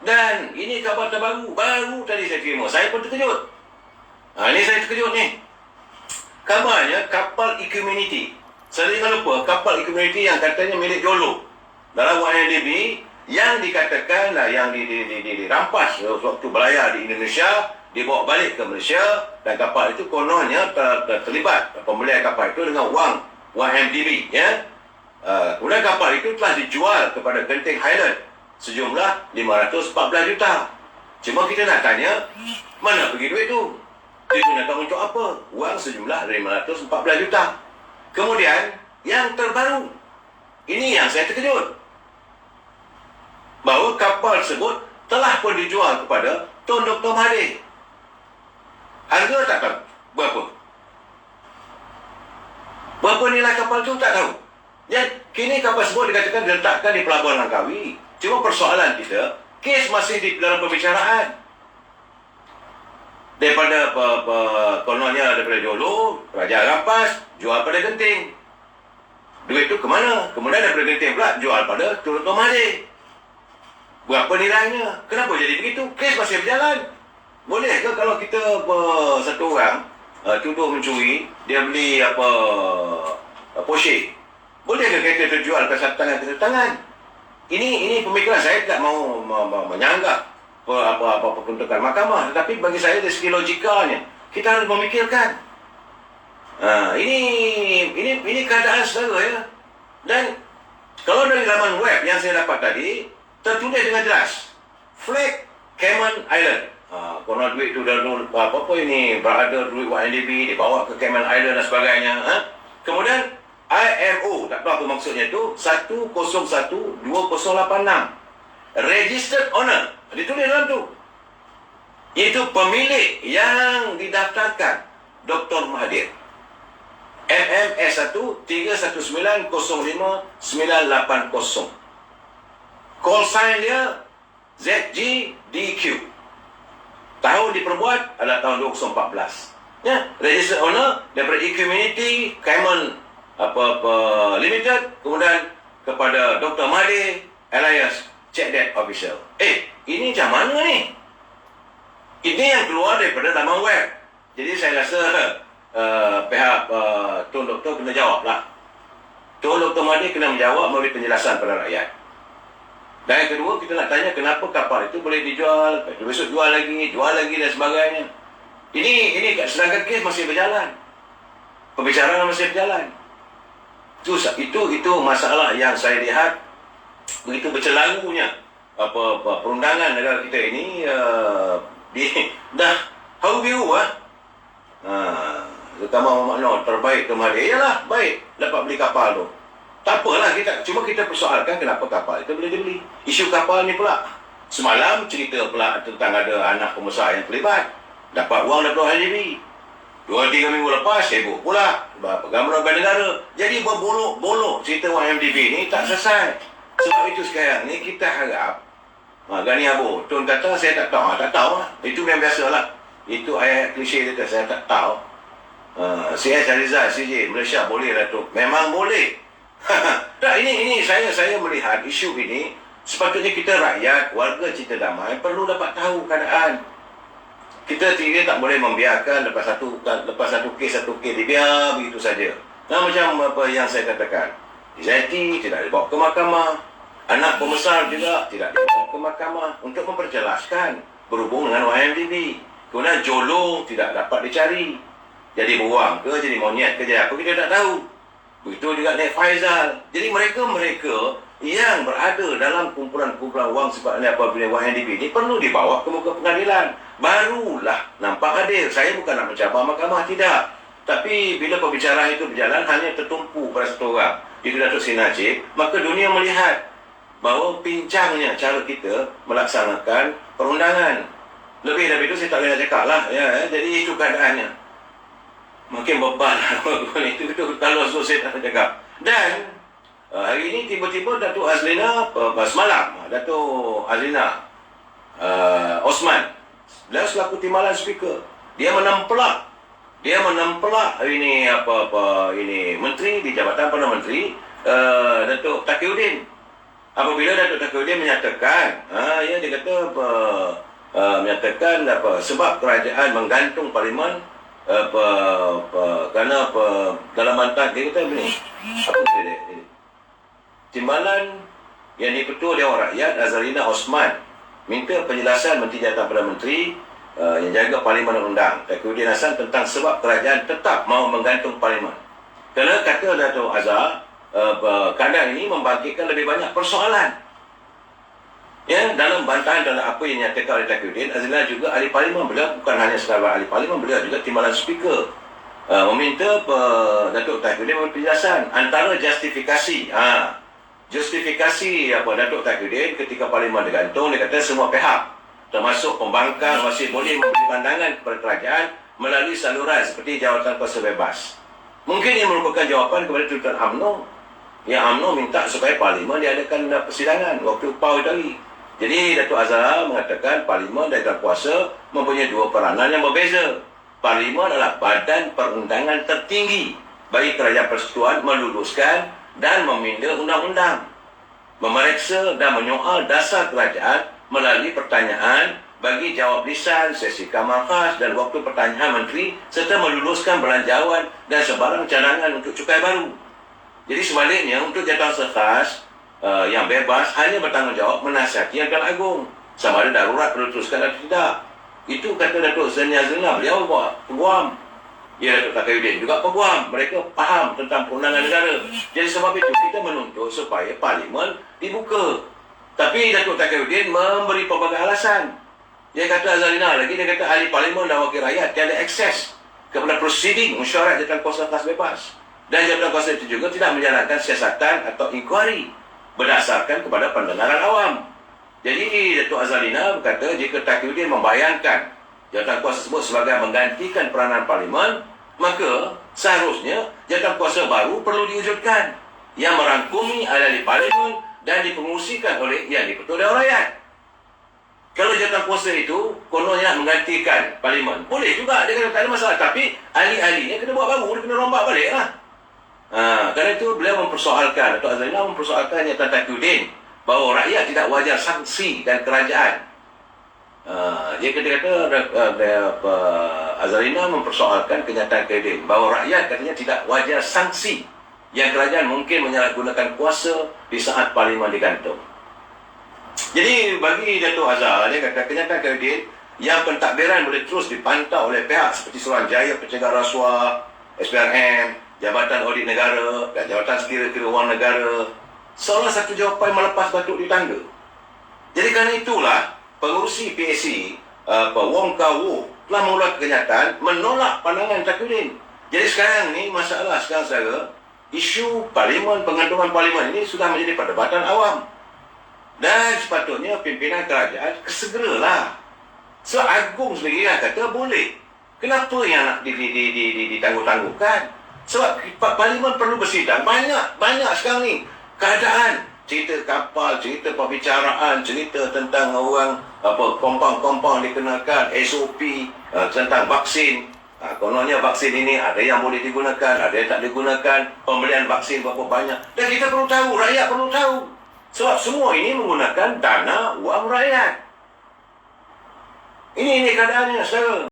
Dan ini khabar terbaru, baru tadi saya terima. Saya pun terkejut. Ini saya terkejut ni. Kabarnya kapal Equanimity. Saya jangan lupa, kapal Equanimity yang katanya milik Jolo. Dalam YNDB, yang dikatakan yang dirampas waktu berlayar di Indonesia, dibawa balik ke Malaysia, dan kapal itu kononnya terlibat pembelian kapal itu dengan wang YMDB, ya. Kemudian kapal itu telah dijual kepada Genting Highland sejumlah 514 juta. Cuma kita nak tanya, mana pergi duit tu? Digunakan untuk apa? Wang sejumlah 514 juta. Kemudian yang terbaru, ini yang saya terkejut, bahawa kapal tersebut telah pun dijual kepada Tun Dr. Mahathir. Harga tak tahu berapa. Berapa nilai kapal tu tak tahu. Dan kini kapal tersebut dikatakan diletakkan di Pelabuhan Langkawi. Cuma persoalan kita, kes masih di dalam pembicaraan. Daripada kononnya daripada Jolo, Raja rampas, jual pada Genting. Duit tu ke mana? Kemudian daripada Genting pula jual pada Tun Dr. Mahathir. Berapa nilainya? Kenapa jadi begitu? Kes masih berjalan. Boleh ke kalau kita satu orang tuduh mencuri, dia beli Porsche? Boleh ke kereta terjual ke satu tangan? Ini pemikiran saya, tidak mau menyanggah apa peruntukan mahkamah, tetapi bagi saya dari segi logikalnya kita harus memikirkan. Ini keadaan saudara, ya. Dan kalau dari laman web yang saya dapat tadi, tertulis dengan jelas flag Cayman Island. Konon duit tu dah apa ini berada duit YNDB dibawa ke Cayman Island dan sebagainya. Kemudian IMO, tak tahu apa maksudnya tu, 1012086 registered owner, ditulis dalam tu, iaitu pemilik yang didaftarkan Dr. Mahathir, MMS 131905980. Call sign dia ZGDQ. Tahun diperbuat adalah tahun 2014. Ya, registered owner daripada Equanimity Cayman Limited, kemudian kepada Dr. Mahathir alias Check That Official. Ini macam mana ni? Ini yang keluar daripada laman web. Jadi saya rasa pihak Tun Doktor kena jawab lah. Tun Dr. Mahathir kena menjawab, memberi penjelasan pada rakyat. Dan yang kedua, kita nak tanya kenapa kapal itu boleh dijual, besok jual lagi dan sebagainya. Ini sedangkan kes masih berjalan, pembicaraan masih berjalan. Itu masalah yang saya lihat begitu bercelarunya perundangan negara kita ini dah haru biru terutama makna terbaik kemarin ialah baik dapat beli kapal tu. Tak apalah, cuma kita persoalkan kenapa kapal itu boleh dibeli. Isu kapal ni pula, semalam cerita pula tentang ada anak pembesar yang terlibat, dapat wang daripada HDB. 2-3 minggu lepas sibuk pula Penggabungan Bank Negara. Jadi berbolok-bolok cerita YMDB ni tak selesai. Sebab itu sekarang ni kita harap Gani Abu Tun kata saya tak tahu. Tak tahu lah, itu yang biasa lah. Itu ayat klise kata saya tak tahu. CS Rizal CJ Malaysia boleh lah tu, memang boleh. Tak, ini saya melihat isu ini sepatutnya kita rakyat, warga Cita Damai perlu dapat tahu keadaan. Kita tak boleh membiarkan lepas satu kes dibiar begitu saja. Macam apa yang saya katakan, Izzati tidak dibawa ke mahkamah, anak pembesar juga tidak dibawa ke mahkamah untuk memperjelaskan berhubung dengan YMDB. Kemudian Jolo tidak dapat dicari, jadi beruang ke, jadi monyet ke, jadi apa kita tak tahu. Begitu juga Nek Faizal. Jadi mereka yang berada dalam kumpulan-kumpulan wang sebabnya apabila YNDB ini perlu dibawa ke muka pengadilan. Barulah nampak hadir. Saya bukan nak mencabar mahkamah, tidak. Tapi bila pembicaraan itu berjalan hanya tertumpu pada satu orang, itu Datuk Seri Najib, maka dunia melihat bahawa pincangnya cara kita melaksanakan perundangan. Lebih dari itu saya tak boleh nak cakap lah, ya. Jadi itu keadaannya. Makin beban itu kalau saya tak cakap. Dan hari ini tiba-tiba Datuk Azlina semalam Datuk Azlina Osman, beliau selaku timbalan speaker, dia menempelak hari ini ini menteri di Jabatan Perdana Menteri Datuk Taqiyuddin Apabila Datuk Takudin menyatakan, dia kata menyatakan sebab kerajaan menggantung parlimen kerana dalam mantat dia kata begini, apa dia? Timbalan yang dipetua Dewan Rakyat Azalina Osman minta penjelasan Menteri Jabatan Perdana Menteri yang jaga Parlimen dan Undang Takudin Hasan tentang sebab kerajaan tetap mahu menggantung Parlimen. Kerana kata Datuk Azhar, keadaan ini membangkitkan lebih banyak persoalan. Ya, dalam bantahan dalam apa yang dinyatakan oleh Takudin, Azalina juga ahli Parlimen. Beliau bukan hanya sekadar ahli Parlimen, beliau juga timbalan speaker. Meminta Datuk Takudin memberi penjelasan antara justifikasi Datuk Takudin ketika Parlimen digantung. Dia kata semua pihak termasuk pembangkang masih boleh memberi pandangan kepada kerajaan melalui saluran seperti jawatan kuasa bebas. Mungkin ini merupakan jawapan kepada tuntutan UMNO yang UMNO minta supaya Parlimen diadakan persidangan waktu PAU tadi. Jadi Datuk Azhar mengatakan Parlimen dan kuasa mempunyai dua peranan yang berbeza. Parlimen adalah badan perundangan tertinggi bagi kerajaan persekutuan meluluskan dan meminda undang-undang, memeriksa dan menyoal dasar kerajaan melalui pertanyaan, bagi jawab lisan, sesi kamar khas dan waktu pertanyaan menteri, serta meluluskan belanjawan dan sebarang cadangan untuk cukai baru. Jadi sebaliknya, untuk jawatan khas yang bebas hanya bertanggungjawab menasihati Yang Tuan Agung sama ada darurat perlu teruskan atau tidak. Itu kata Datuk Zania Zena, beliau buat peguam. Ya, Datuk Takudin juga peguam. Mereka faham tentang perundangan negara. Jadi sebab itu kita menuntut supaya Parlimen dibuka. Tapi Datuk Takudin memberi pelbagai alasan. Dia kata Azalina lagi, dia kata ahli Parlimen dan wakil rakyat tiada akses kepada prosiding mesyuarat jawatan kuasa khas bebas. Dan jawatan kuasa itu juga tidak menjalankan siasatan atau inkuari berdasarkan kepada pendengaran awam. Jadi Datuk Azalina berkata jika Takudin membayangkan jawatan kuasa tersebut sebagai menggantikan peranan Parlimen, maka seharusnya jawatan kuasa baru perlu diwujudkan yang merangkumi ahli Parlimen dan dipengurusikan oleh yang di-Ketua Dewan Rakyat. Kalau jawatan kuasa itu kononnya menggantikan Parlimen, boleh juga, dia kata tak ada masalah. Tapi ahli-ahlinya kena buat baru, dia kena rombak balik lah. Kerana itu beliau mempersoalkan, Datuk Azalina mempersoalkan jawatan Takudin bahawa rakyat tidak wajar sanksi dan kerajaan. Dia kata Azalina mempersoalkan kenyataan Takudin bahawa rakyat katanya tidak wajar sanksi yang kerajaan mungkin menyalahgunakan kuasa di saat Parlimen digantung. Jadi bagi Datuk Azhar, dia kata kenyataan Takudin yang pentadbiran boleh terus dipantau oleh pihak seperti Suruhanjaya Pencegah Rasuah, SPRM, Jabatan Audit Negara dan Jabatan Sekira-kira Wang Negara, seolah satu jawapan melepas batuk di tangga. Jadi kerana itulah pengurusi PAC Wong Kah Woh telah mengeluarkan kenyataan menolak pandangan Takudin. Jadi sekarang ni masalah sekarang isu Parlimen, penggantungan Parlimen ini sudah menjadi perdebatan awam. Dan sepatutnya pimpinan kerajaan segeralah. So Agung sendiri kata boleh. Kenapa yang nak ditangguh-tangguhkan? Sebab Parlimen perlu bersidang. Banyak sekarang ni keadaan, cerita kapal, cerita perbicaraan, cerita tentang orang kompang-kompang dikenakan, SOP tentang vaksin. Kononnya vaksin ini ada yang boleh digunakan, ada yang tak digunakan, pembelian vaksin berapa banyak. Dan kita perlu tahu, rakyat perlu tahu. Sebab semua ini menggunakan dana wang rakyat. Ini keadaannya, saudara.